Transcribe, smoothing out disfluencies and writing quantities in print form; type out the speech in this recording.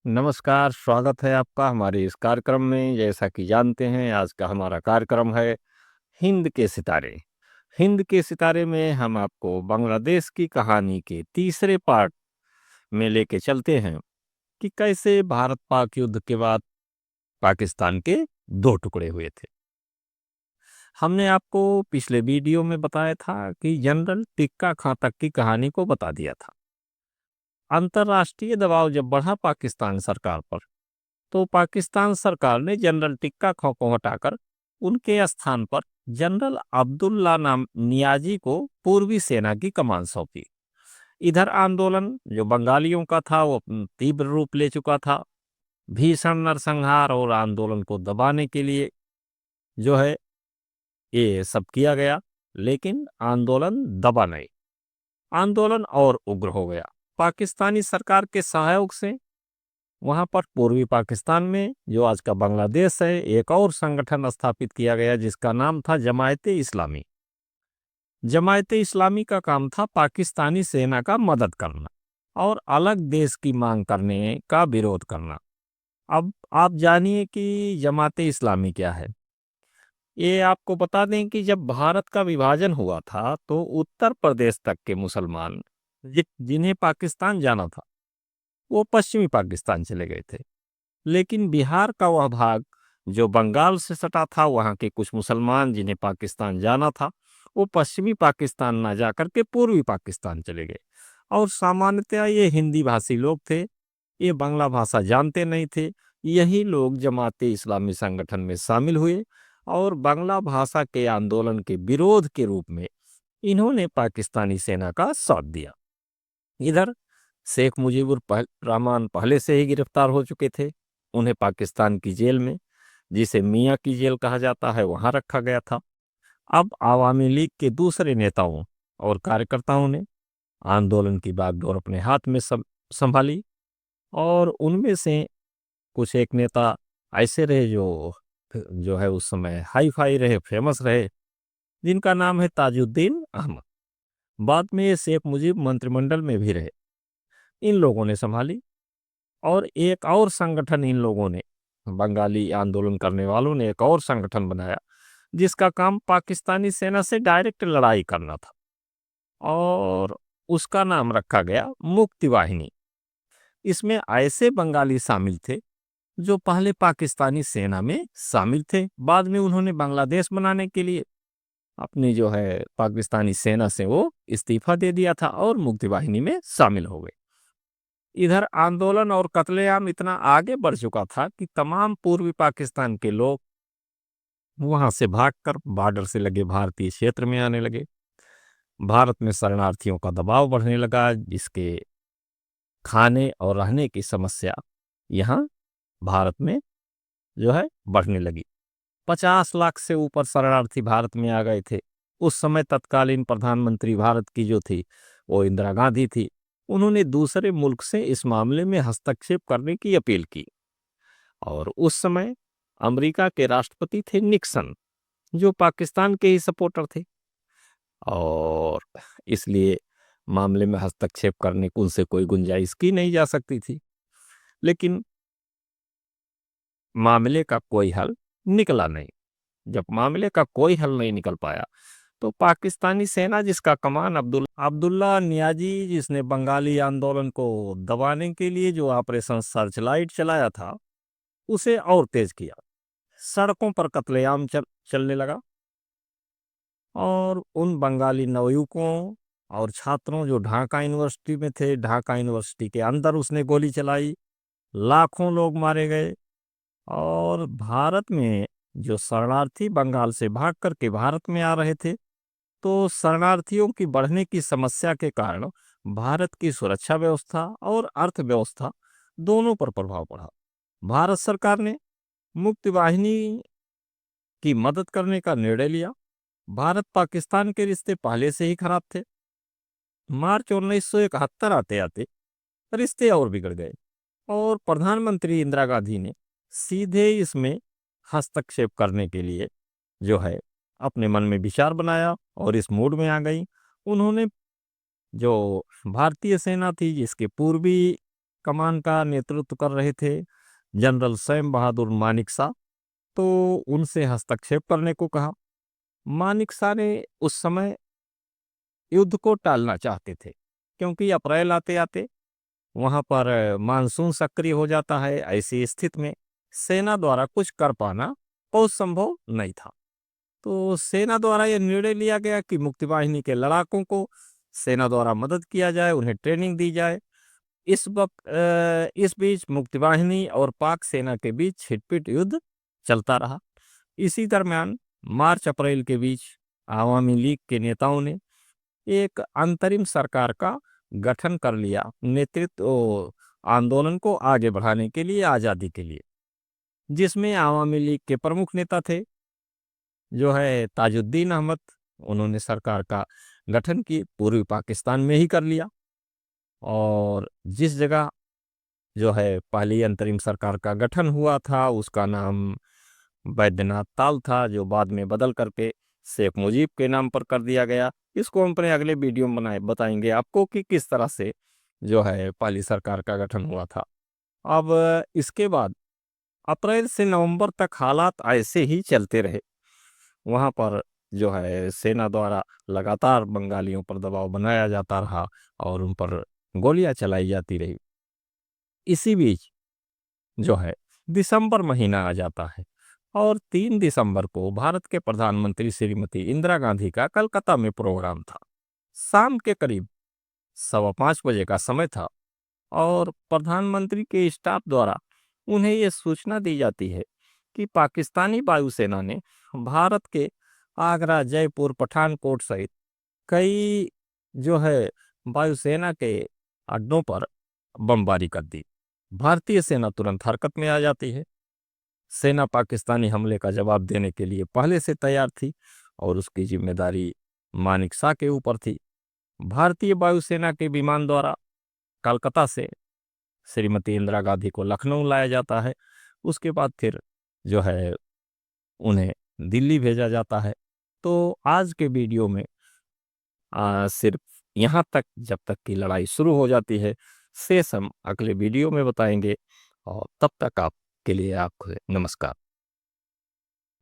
नमस्कार, स्वागत है आपका हमारे इस कार्यक्रम में। जैसा कि जानते हैं, आज का हमारा कार्यक्रम है हिंद के सितारे। हिंद के सितारे में हम आपको बांग्लादेश की कहानी के तीसरे पार्ट में लेके चलते हैं कि कैसे भारत-पाक युद्ध के बाद पाकिस्तान के 2 टुकड़े हुए थे। हमने आपको पिछले वीडियो में बताया था कि जनरल टिक्का खां तक की कहानी को बता दिया था। अंतर्राष्ट्रीय दबाव जब बढ़ा पाकिस्तान सरकार पर, तो पाकिस्तान सरकार ने जनरल टिक्का खां को हटाकर उनके स्थान पर जनरल अब्दुल्ला नाम नियाजी को पूर्वी सेना की कमान सौंपी। इधर आंदोलन जो बंगालियों का था वो तीव्र रूप ले चुका था। भीषण नरसंहार और आंदोलन को दबाने के लिए जो है ये सब किया गया, लेकिन आंदोलन दबा नहीं। आंदोलन और उग्र हो गया। पाकिस्तानी सरकार के सहयोग से वहां पर पूर्वी पाकिस्तान में जो आज का बांग्लादेश है, एक और संगठन स्थापित किया गया जिसका नाम था जमायते इस्लामी। जमायते इस्लामी का काम था पाकिस्तानी सेना का मदद करना और अलग देश की मांग करने का विरोध करना। अब आप जानिए कि जमाते इस्लामी क्या है। ये आपको बता दें कि जब भारत का विभाजन हुआ था तो उत्तर प्रदेश तक के मुसलमान जिन्हें पाकिस्तान जाना था वो पश्चिमी पाकिस्तान चले गए थे। लेकिन बिहार का वह भाग जो बंगाल से सटा था, वहाँ के कुछ मुसलमान जिन्हें पाकिस्तान जाना था, वो पश्चिमी पाकिस्तान ना जाकर के पूर्वी पाकिस्तान चले गए। और सामान्यतः ये हिंदी भाषी लोग थे, ये बांग्ला भाषा जानते नहीं थे। यही लोग जमाते इस्लामी संगठन में शामिल हुए और बांग्ला भाषा के आंदोलन के विरोध के रूप में इन्होंने पाकिस्तानी सेना का साथ दिया। इधर शेख मुजीबुर रहमान पहले से ही गिरफ्तार हो चुके थे। उन्हें पाकिस्तान की जेल में, जिसे मियां की जेल कहा जाता है, वहां रखा गया था। अब आवामी लीग के दूसरे नेताओं और कार्यकर्ताओं ने आंदोलन की बागडोर अपने हाथ में संभाली और उनमें से कुछ एक नेता ऐसे रहे जो जो है उस समय हाई फाई रहे, फेमस रहे, जिनका नाम है ताजुद्दीन अहमद। बाद में ये शेख मुजीब मंत्रिमंडल में भी रहे। इन लोगों ने संभाली और एक और संगठन इन लोगों ने, बंगाली आंदोलन करने वालों ने एक और संगठन बनाया जिसका काम पाकिस्तानी सेना से डायरेक्ट लड़ाई करना था और उसका नाम रखा गया मुक्ति वाहिनी। इसमें ऐसे बंगाली शामिल थे जो पहले पाकिस्तानी सेना में शामिल थे। बाद में उन्होंने बांग्लादेश बनाने के लिए अपनी जो है पाकिस्तानी सेना से वो इस्तीफा दे दिया था और मुक्ति वाहिनी में शामिल हो गए। इधर आंदोलन और कत्लेआम इतना आगे बढ़ चुका था कि तमाम पूर्वी पाकिस्तान के लोग वहां से भागकर बॉर्डर से लगे भारतीय क्षेत्र में आने लगे। भारत में शरणार्थियों का दबाव बढ़ने लगा, जिसके खाने और रहने की समस्या यहाँ भारत में जो है बढ़ने लगी। 50 लाख से ऊपर शरणार्थी भारत में आ गए थे। उस समय तत्कालीन प्रधानमंत्री भारत की जो थी वो इंदिरा गांधी थी। उन्होंने दूसरे मुल्क से इस मामले में हस्तक्षेप करने की अपील की और उस समय अमेरिका के राष्ट्रपति थे निक्सन, जो पाकिस्तान के ही सपोर्टर थे और इसलिए मामले में हस्तक्षेप करने को उनसे कोई गुंजाइश की नहीं जा सकती थी। लेकिन मामले का कोई हल निकला नहीं। जब मामले का कोई हल नहीं निकल पाया तो पाकिस्तानी सेना, जिसका कमान अब्दुल्ला नियाजी, जिसने बंगाली आंदोलन को दबाने के लिए जो ऑपरेशन सर्चलाइट चलाया था, उसे और तेज किया। सड़कों पर कत्लेआम चलने लगा और उन बंगाली नवयुवकों और छात्रों जो ढाका यूनिवर्सिटी में थे, ढाका यूनिवर्सिटी के अंदर उसने गोली चलाई। लाखों लोग मारे गए और भारत में जो शरणार्थी बंगाल से भाग करके भारत में आ रहे थे, तो शरणार्थियों की बढ़ने की समस्या के कारण भारत की सुरक्षा व्यवस्था और अर्थव्यवस्था दोनों पर प्रभाव पड़ा। भारत सरकार ने मुक्ति वाहिनी की मदद करने का निर्णय लिया। भारत पाकिस्तान के रिश्ते पहले से ही खराब थे। मार्च 1971 आते आते रिश्ते और बिगड़ गए और प्रधानमंत्री इंदिरा गांधी ने सीधे इसमें हस्तक्षेप करने के लिए जो है अपने मन में विचार बनाया और इस मूड में आ गई। उन्होंने जो भारतीय सेना थी, जिसके पूर्वी कमान का नेतृत्व कर रहे थे जनरल सैम बहादुर मानेकशॉ, तो उनसे हस्तक्षेप करने को कहा। मानेकशॉ ने उस समय युद्ध को टालना चाहते थे, क्योंकि अप्रैल आते-आते वहाँ पर मानसून सक्रिय हो जाता है। ऐसी स्थिति में सेना द्वारा कुछ कर पाना बहुत संभव नहीं था। तो सेना द्वारा यह निर्णय लिया गया कि मुक्ति वाहिनी के लड़ाकों को सेना द्वारा मदद किया जाए, उन्हें ट्रेनिंग दी जाए। इस बीच मुक्ति वाहिनी और पाक सेना के बीच छिटपिट युद्ध चलता रहा। इसी दरमियान मार्च अप्रैल के बीच आवामी लीग के नेताओं ने एक अंतरिम सरकार का गठन कर लिया, नेतृत्व आंदोलन को आगे बढ़ाने के लिए, आज़ादी के लिए, जिसमें आवामी लीग के प्रमुख नेता थे जो है ताजुद्दीन अहमद। उन्होंने सरकार का गठन की पूर्वी पाकिस्तान में ही कर लिया, और जिस जगह जो है पहली अंतरिम सरकार का गठन हुआ था उसका नाम बैद्यनाथ ताल था, जो बाद में बदल करके शेख मुजीब के नाम पर कर दिया गया। इसको हम अपने अगले वीडियो में बताएंगे आपको कि किस तरह से जो है पहली सरकार का गठन हुआ था। अब इसके बाद अप्रैल से नवंबर तक हालात ऐसे ही चलते रहे। वहाँ पर जो है सेना द्वारा लगातार बंगालियों पर दबाव बनाया जाता रहा और उन पर गोलियां चलाई जाती रही। इसी बीच जो है दिसंबर महीना आ जाता है, और 3 दिसंबर को भारत के प्रधानमंत्री श्रीमती इंदिरा गांधी का कलकत्ता में प्रोग्राम था। शाम के करीब 5:15 बजे का समय था, और प्रधानमंत्री के स्टाफ द्वारा उन्हें यह सूचना दी जाती है कि पाकिस्तानी वायुसेना ने भारत के आगरा, जयपुर, पठानकोट सहित कई जो है वायुसेना के अड्डों पर बमबारी कर दी। भारतीय सेना तुरंत हरकत में आ जाती है। सेना पाकिस्तानी हमले का जवाब देने के लिए पहले से तैयार थी, और उसकी जिम्मेदारी मानेकशॉ के ऊपर थी। भारतीय वायुसेना के विमान द्वारा कलकत्ता से श्रीमती इंदिरा गांधी को लखनऊ लाया जाता है। उसके बाद फिर जो है उन्हें दिल्ली भेजा जाता है। तो आज के वीडियो में सिर्फ यहाँ तक, जब तक की लड़ाई शुरू हो जाती है। शेष हम अगले वीडियो में बताएंगे, और तब तक आपके लिए आपको नमस्कार।